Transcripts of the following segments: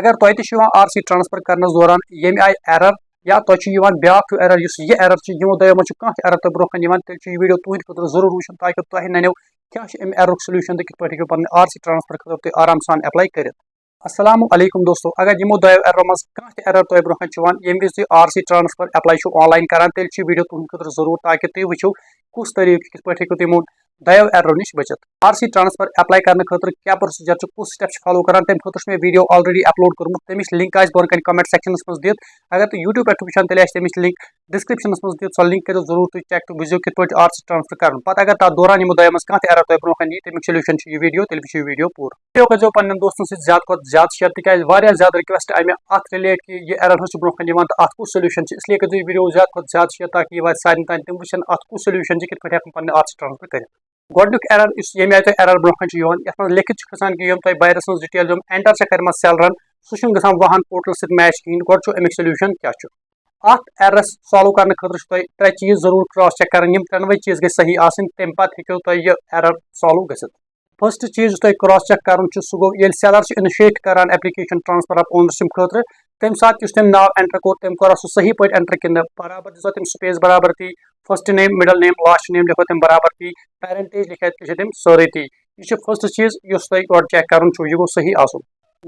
اگر تۄہہِ تہِ چھُ یِوان آر سی ٹرانسفر کرنس دوران ییٚمہِ آیہِ ایرر یا تۄہہِ چھُ یِوان بیاکھ ہیوٗ ایرر یُس یہِ ایرر چھُ یِمو دۄیو منٛز چھُ کانٛہہ تہِ ایرر تۄہہِ برونٛہہ کَنہِ یِوان تیٚلہِ چھُ یہِ ویٖڈیو تُہنٛدِ خٲطرٕ ضروٗر وٕچھُن تاکہِ تۄہہِ نَنیو کیاہ چھُ اَمہِ ایررُک سولوٗشن تہٕ کِتھ پٲٹھۍ ہیٚکِو پنٕنہِ آر سی ٹرانسفر خٲطرٕ تُہۍ آرام سان ایپلاے کٔرِتھ. السلام علیکم دوستو. اگر یِمو دۄیو ایررو منٛز کانٛہہ تہِ ایرر تۄہہِ برونٛہہ کَنہِ چھُ یِوان ییٚمہِ وِزِ تُہۍ آر سی ٹرانسفر ایپلاے چھُو آنلاین کران تیٚلہِ چھُ یہِ ویٖڈیو تُہنٛدِ خٲطرٕ ضروٗر تاکہِ تُہۍ وٕچھِو کُس طریٖقہٕ کِتھ پٲٹھۍ ہیٚکِو تُہۍ یِمو دۄیو ایررو نِش بٔچِتھ. آر سی ٹرانسفر ایپلاے کرنہٕ خٲطرٕ کیاہ پروسیجر چھُ کُس سٹیپ چھُ فالو کران تَمہِ خٲطرٕ چھُ مےٚ ویٖڈیو آلریڈی اپلوڈ کوٚرمُت تَمِچ لِنک آسہِ بۄن کَنہِ کمنٹ سیکشنس منٛز دِتھ. اگر تُہۍ یوٗٹیوب پٮ۪ٹھ وٕچھان تیٚلہِ آسہِ تَمِچ لِنک ڈسکرپشنس منٛز دِتھ سۄ لِنک کٔرِو ضروٗر تُہۍ چیک تہٕ وٕچھزیو کِتھ پٲٹھۍ آر سی ٹرانسفر کرُن. پتہٕ اگر تَتھ دوران یِمو دۄیو منٛز کانٛہہ تہِ ایرر تۄہہِ برونٛہہ کَنہِ یی تَمیُک سولوٗشن چھُ یہِ ویٖڈیو تیٚلہِ وٕچھِو یہِ ویٖڈیو پوٗرٕ. ویٖڈیو کٔرزیو پننٮ۪ن دوستن سۭتۍ زیادٕ کھۄتہٕ زیادٕ شیر تِکیازِ واریاہ زیادٕ رِکویسٹ آیہِ مےٚ اَتھ رِلیٹ کہِ یہِ ایرر حظ چھُ برونٛہہ کَنہِ یِوان تہٕ اَتھ کُس سولوٗشن چھُ اس لیے کٔرزیو یہِ ویٖڈیو زیادٕ کھۄتہٕ زیادٕ شیر تاکہِ یہِ واتہِ سارنٕے تانۍ تِم وٕچھن اَتھ کُس سولوٗشن چھُ کِتھ پٲٹھۍ ہٮ۪کن پنٕنہِ آر سی ٹرانسفر کٔرِتھ. گۄڈٕنیُک ایرر یُس ییٚمہِ آیہِ تۄہہِ ایرر برونٛہہ کَنہِ چھُ یِوان یَتھ منٛز لیکھِتھ چھُ کھسان کہِ یِم تۄہہِ بایرٕ سٕنٛز ڈِٹیل یِم اینٹر چھِ کَرِمژٕ سیلرن سُہ چھُنہٕ گژھان واہن پورٹل سۭتۍ میچ کِہینۍ. گۄڈٕ چھُ اَمیُک سولوٗشن کیاہ چھُ. اَتھ ایررس سالو کرنہٕ خٲطرٕ چھُ تۄہہِ ترٛےٚ چیٖز ضروٗر کراس چیک کرٕنۍ. یِم ترٛٮ۪نوَے چیٖز گژھِ صحیح آسٕنۍ تَمہِ پتہٕ ہیٚکِو تۄہہِ یہِ ایرر سالو گٔژھِتھ. فٔسٹ چیٖز یُس تۄہہِ کراس چیک کرُن چھُ سُہ گوٚو ییٚلہِ سیلر چھُ اِنِشیٹ کران ایپلِکیشن ٹرانسفر آف اونرشِپ خٲطرٕ تَمہِ ساتہٕ یُس تٔمۍ ناو اینٹر کوٚر تٔمۍ کوٚرا سُہ صحیح پٲٹھۍ اینٹر کِنہٕ برابر دِژا تٔمۍ سپیس برابر تی فٔسٹ نیم مِڈل نیم لاسٹ نیم لیکھو تٔمۍ برابر تی پیرنٹیج لیکھا تٔمۍ سورُے تی. یہِ چھُ فٔسٹ چیٖز یُس تۄہہِ گۄڈٕ چیک کرُن چھُ یہِ گوٚو صحیح آسُن.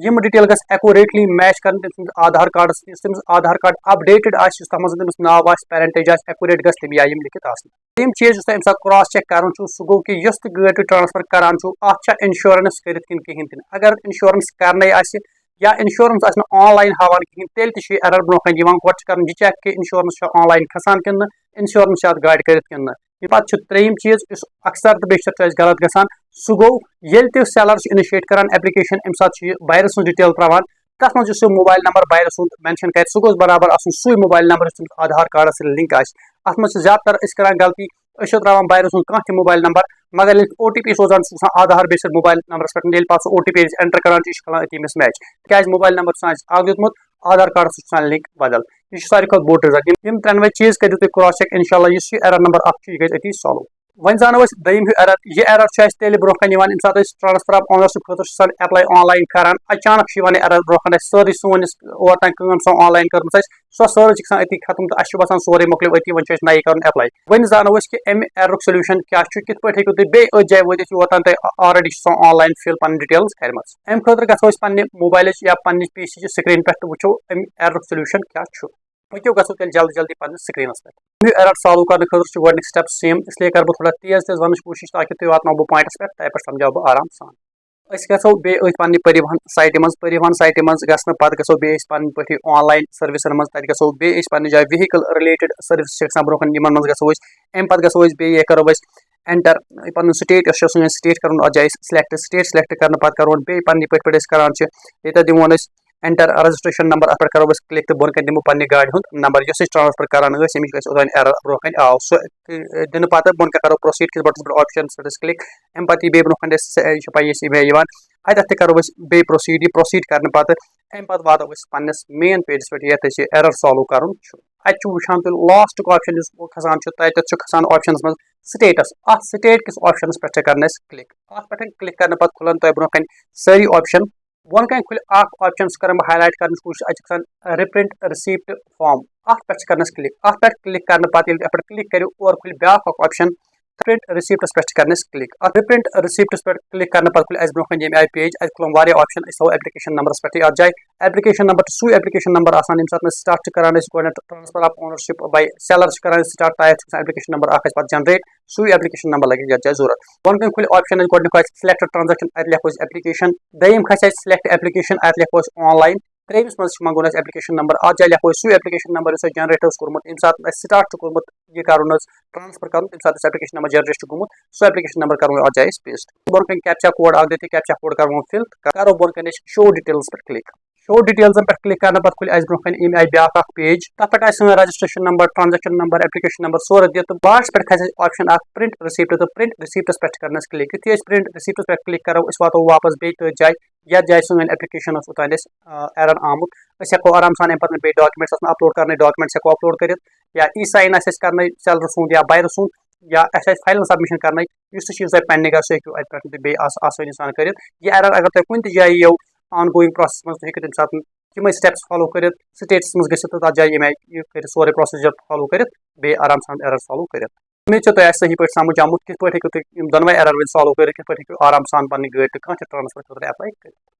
یِم ڈِٹیل گژھِ ایکوریٹلی میچ کرٕنۍ تٔمۍ سٕنٛدِس آدھار کارڈس یُس تٔمِس آدھار کارڈ اپڈیٹڈ آسہِ یُس تَتھ منٛز تٔمِس ناو آسہِ پیرنٹیج آسہِ ایکوریٹ گژھِ تَمہِ آیہِ یِم لیکھِتھ آسٕنۍ. دوٚیِم چیٖز یُس تۄہہِ اَمہِ ساتہٕ کراس چیک کرُن چھُ سُہ گوٚو کہِ یۄس تہِ گٲڑۍ تُہۍ ٹرانسفر کران چھُو اَتھ چھا انشورنس کٔرِتھ کِنہٕ کِہینۍ تہِ نہٕ. اگر انشورنس کرنے آسہِ یا انشورنس آسہِ نہٕ آنلاین ہاوان کِہینۍ تیٚلہِ تہِ چھُ یہِ ایرر برونٛہہ کَنہِ یِوان. گۄڈٕ چھُ کرُن یہِ چیک کہِ انشورنس چھا آنلاین کھسان کِنہٕ نہٕ انشورنس چھِ اَتھ گاڑِ کٔرِتھ کِنہٕ نہٕ. تَمہِ پتہٕ چھُ ترٛیٚیِم چیٖز یُس اکثر تہٕ بیشتر چھُ اَسہِ غلط گژھان سُہ گوٚو ییٚلہِ تہِ سیلر چھُ اِنِشیٹ کران ایپلِکیشن اَمہِ ساتہٕ چھُ یہِ بایرٕ سٕنٛز ڈِٹیل تراوان تَتھ منٛز یُس سُہ موبایل نمبر بایرٕ سُنٛد مینشن کرِ سُہ گوٚژھ برابر آسُن سُے موبایل نمبر یُس تٔمِس آدھار کارڈس سۭتۍ لِنک آسہِ. اَتھ منٛز چھِ زیادٕ تر أسۍ کران غلطی أسۍ چھِ تراوان بایرٕ سُنٛد کانٛہہ تہِ موبایل نمبر مگر ییٚلہِ او ٹی پی سوزان چھُ گژھان آدھار بیسڈ موبایل نمبرس پٮ۪ٹھ ییٚلہِ پتہٕ سُہ او ٹی پی اینٹر کران چھُ یہِ چھُ کھلان أتی مِس میچ تِکیازِ موبایل نمبر چھُ آسان اَسہِ اکھ دیُتمُت آدھار کارڈس سۭتۍ چھُ آسان لِنک بدل. یہِ چھُ ساروی کھۄتہٕ بوٚڑ رِزلٹ. یِم ترٛٮ۪نوَے چیٖز کٔرِو تُہۍ کراس چیک انشاء اللہ یُس یہِ ایرر نمبر اکھ چھُ یہِ گژھِ أتی سالو. وۄنۍ زانو أسۍ دوٚیِم ہیوٗ ایرر. یہِ ایرر چھُ اَسہِ تیٚلہِ برونٛہہ کَنہِ یِوان ییٚمہِ ساتہٕ أسۍ ٹرانسفر آف اونرشِپ خٲطرٕ چھِ آسان ایپلاے آنلاین کران اچانک چھُ یِوان یہِ ایرر برونٛہہ کَنہِ اَسہِ سٲرٕے سون یُس اور تانۍ کٲم چھِ آنلاین کٔرمٕژ اَسہِ سۄ سٲرٕے چھِ گژھان أتی ختم تہٕ اَسہِ چھُ باسان سورُے مۄکلیو أتی وۄنۍ چھُ اَسہِ نَیہِ کَرُن ایپلاے. وۄنۍ زانو أسۍ کہِ اَمہِ ایررُک سولوٗشن کیاہ چھُ کِتھ پٲٹھۍ ہیٚکِو تُہۍ بیٚیہِ أتھۍ جایہِ وٲتِتھ یور تانۍ تۄہہِ آلریڈی چھِ آسان آنلاین فِل پنٕنۍ ڈِٹیلٕز کَرِمَژٕ. اَمہِ خٲطرٕ گژھو أسۍ پننہِ موبایلٕچ یا پننہِ پی سی چہِ سکریٖن پٮ۪ٹھ تہٕ وٕچھو اَمہِ ایررُک سولوٗشن کیاہ چھُ. پٔکِو گژھو تیٚلہِ جلدی جلدی پننِس سکریٖنس پٮ۪ٹھ. یہِ ایرر سالو کرنہٕ خٲطرٕ چھُ گۄڈٕنیُک سٹیپ سیم اس لیے کرٕ بہٕ تھوڑا تیز وننٕچ کوٗشش تاکہِ تُہۍ واتناو بہٕ پوینٹس پٮ۪ٹھ تۄہہِ پٮ۪ٹھ سمجاو بہٕ آرام سان. أسۍ گژھو بیٚیہِ أتھۍ پننہِ پٔرِواہن سایٹہِ منٛز. پٔرِواہن سایٹہِ منٛز گژھنہٕ پتہٕ گژھو بیٚیہِ أسۍ پنٕنۍ پٲٹھۍ آنلاین سٔروِسن منٛز تَتہِ گژھو بیٚیہِ أسۍ پننہِ جایہِ وہیکل رِلیٹڈ سٔروِس چھِ گژھان برونٛہہ کَنہِ یِمن منٛز گژھو أسۍ. اَمہِ پتہٕ گژھو أسۍ بیٚیہِ کرو أسۍ اینٹر پنُن سٹیٹ یۄس چھِ سٲنۍ سٹیٹ کرُن اَتھ جایہِ سِلیکٹ. سٹیٹ سِلیکٹ کرنہٕ پتہٕ کرون بیٚیہِ پننہِ پٲٹھۍ أسۍ کران چھِ ییٚتٮ۪تھ دِمون أسۍ اینٹر رجسٹریشن نمبر اَتھ پٮ۪ٹھ کرو أسۍ کِلک تہٕ بۄن کَنہِ دِمو پننہِ گاڑِ ہُنٛد نمبر یۄس أسۍ ٹرانسفر کران ٲسۍ ییٚمِچ اَسہِ اوٚتانۍ ایرر برونٛہہ کَنہِ آو سُہ دِنہٕ پتہٕ بۄن کَنہِ کرو پروسیٖڈ کِس بٹنس پٮ۪ٹھ آپشنس پٮ۪ٹھ أسۍ کِلک. اَمہِ پتہٕ یی بیٚیہِ برونٛہہ کَنہِ اَسہِ یہِ چھِ پَیی اَسہِ یہِ یِوان اَتٮ۪تھ تہِ کرو أسۍ بیٚیہِ پروسیٖڈ. یہِ پروسیٖڈ کرنہٕ پتہٕ اَمہِ پتہٕ واتو أسۍ پننِس مین پیجس پٮ۪ٹھ یَتھ أسۍ یہِ ایرر سالو کرُن چھُ. اَتہِ چھُ وٕچھان تُہۍ لاسٹُک آپشن یُس کھسان چھُ تَتٮ۪تھ چھُ کھسان آپشنس منٛز سٹیٹس. اَتھ سٹیٹ کِس آپشنس پٮ۪ٹھ چھِ کران اَسہِ کِلک. اَتھ پٮ۪ٹھ کِلک کرنہٕ پتہٕ کھُلن تۄہہِ برونٛہہ کَنہِ سٲری آپشن. بۄن کَنہِ کھُلہِ اکھ آپشن سُہ کرن بہٕ ہاے لایٹ کرنٕچ کوٗشش. اَتہِ چھِ گژھان رِپرنٹ رِسیٖپٹ فارم. اَتھ پٮ۪ٹھ چھِ کران اَسہِ کِلک. اَتھ پٮ۪ٹھ کِلک کرنہٕ پتہٕ ییٚلہِ اَتھ پٮ۪ٹھ کِلک کٔرِو اورٕ کھُلہِ بیاکھ اکھ آپشن رِپرنٹ رِسیٖپٹس پٮ۪ٹھ چھِ کران اَسہِ کِلک. اَتھ رِپرنٹ رِسیٖپٹس پٮ۪ٹھ کِلک کرنہٕ پتہٕ کھُلہِ اَسہِ برونٛہہ کَنہِ ییٚمہِ آیہِ پیج. اَتہِ کھُلن واریاہ آپشن. أسۍ تھاوو ایپلِکیشن نمبرس پٮ۪ٹھٕے اَتھ جایہِ. ایپلِکیشن نمبر چھُ سُے ایپلِکیشن نمبر آسان ییٚمہِ ساتہٕ أسۍ سٹارٹ چھِ کران أسۍ گۄڈٕنیتھ transfer of ownership bye seller چھِ کران أسۍ سٹارٹ تَتھ چھُ گژھان ایپلِکیشن نمبر اکھ اَسہِ پتہٕ جنریٹ سُے ایپلِکیشن نمبر لگہِ یتھ جایہِ ضوٚرتھ. بۄن کَنہِ کھُلہِ آپشن اَسہِ گۄڈٕنیُک آسہِ سِلیکٹ ٹرانزیکشن اَتہِ لیکھو أسۍ ایپلِکیشن. دوٚیِم کھسہِ اَسہِ سِلیکٹ ایپلِکیشن اَتہِ لیکھو أسۍ آنلاین. ترٛیٚیمِس منٛز چھُ منٛگُن اَسہِ ایپلِکیشن نمبر. اَتھ جایہِ لیکھو أسۍ سُے ایپلِکیشن نمبر یُس اَسہِ جنریٹ اوس کوٚرمُت ییٚمہِ ساتہٕ اَسہِ سٹارٹ چھُ کوٚرمُت یہِ کرُن حظ ٹرانسفر کرُن تَمہِ ساتہٕ اَسہِ ایپلِکیشن نمبر جنریٹ چھُ گوٚمُت سُہ ایپلِکیشن نمبر کرو اَتھ جایہِ أسۍ پیسٹ. بۄن کَنہِ کیپچا کوڈ اکھ دِتھ کیپچا کوڈ کرو فِل کرو بۄن کَنہِ أسۍ شو ڈِٹیلٕز پٮ۪ٹھ کِلک. شو ڈِٹیلزن پٮ۪ٹھ کِلک کرنہٕ پتہٕ کھُلہِ اَسہِ برونٛہہ کَنہِ ییٚمہِ آیہِ بیاکھ اکھ پیج. تَتھ پٮ۪ٹھ آسہِ سٲنۍ registration number transaction number application number سورُے دِتھ تہٕ لاسٹس پٮ۪ٹھ کھسہِ اَسہِ آپشن اکھ پرنٹ رِسیٖپٹ تہٕ پرنٹ رِسیٖپٹس پٮ۪ٹھ چھِ کران اَسہِ کِلک. یُتھُے أسۍ پرنٹ رِسیٖپٹس پٮ۪ٹھ کِلک کرو أسۍ واتو واپس بیٚیہِ تٔتھۍ جایہِ یتھ جایہِ سٲنۍ ایپلِکیشن ٲس اوٚتانۍ اَسہِ ایرر آمُت. أسۍ ہٮ۪کو آرام سان اَمہِ پتہٕ بیٚیہِ ڈاکمنٹس آسان اپلوڈ کرنے ڈاکمنٹس ہٮ۪کو اپلوڈ کٔرِتھ یا ای ساین آسہِ اَسہِ کرنے سیلر سُنٛد یا بایرٕ سُنٛد یا اَسہِ آسہِ فاینل سبمِشن کرنے یُس تہِ چیٖز تۄہہِ پینڈنگ آسہِ سُہ ہٮ۪کِو اَتہِ پٮ۪ٹھ تُہۍ بیٚیہِ آسٲنی سان کٔرِتھ. یہِ ایرر اگر تۄہہِ کُنہِ تہِ جایہِ یِیو آن گوئنگ پروسیس منٛز تُہۍ ہیٚکِو تَمہِ ساتہٕ یِمے سٹیپس فالو کٔرِتھ سٹیٹس منٛز گٔژھِتھ تہٕ تَتھ جایہِ ییٚمہِ آیہِ یہِ کٔرِتھ سورُے پروسیجر فالو کٔرِتھ بیٚیہِ آرام سان ایرر سالو کٔرِتھ مےٚ چھُ تۄہہِ آسہِ صحیح پٲٹھۍ سمجھ آمُت کِتھ پٲٹھۍ ہیٚکِو تُہۍ یِم دۄنوَے ایرر وۄنۍ سالو کٔرِتھ کِتھ پٲٹھۍ ہیٚکِو آرام سان پنٕنہِ گٲڑۍ تہٕ کانٛہہ تہِ ٹرانسفر خٲطرٕ ایپلاے کٔرِتھ